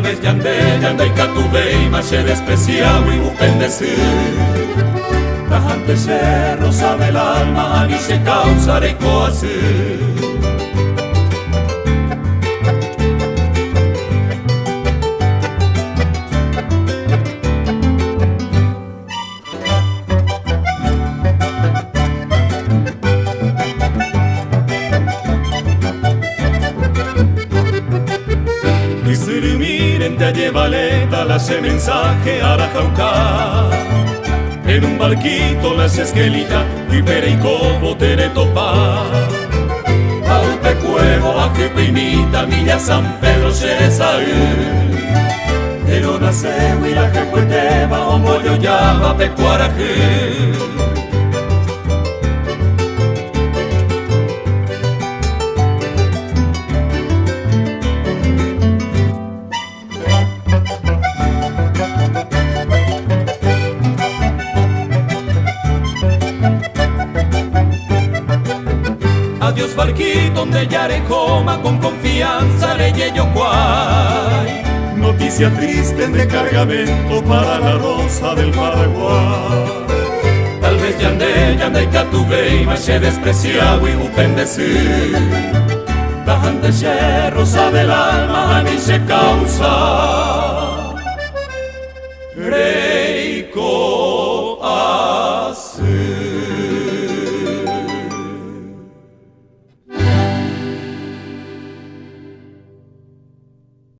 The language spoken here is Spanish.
vez yanda y catubei, mache despreciado y upendecir. Tajante cerro sabe el alma, ni se causaré coasir. Miren te llevaleta la ese mensaje a la jauca. En un barquito las esquelita y pereico tere topa. Aupe cuevo a que peinita Villa San Pedro Xerezaí. Pero nace huila que cueteba o mollo llama pecuaraje. Adiós barquito donde Yarejoma con confianza yo cuay. Noticia triste de cargamento para la rosa del Paraguay. Tal vez yanda y catubei, mache despreciado y upendecir. Tajante cerro sabe el alma, ni se causa. Reico así.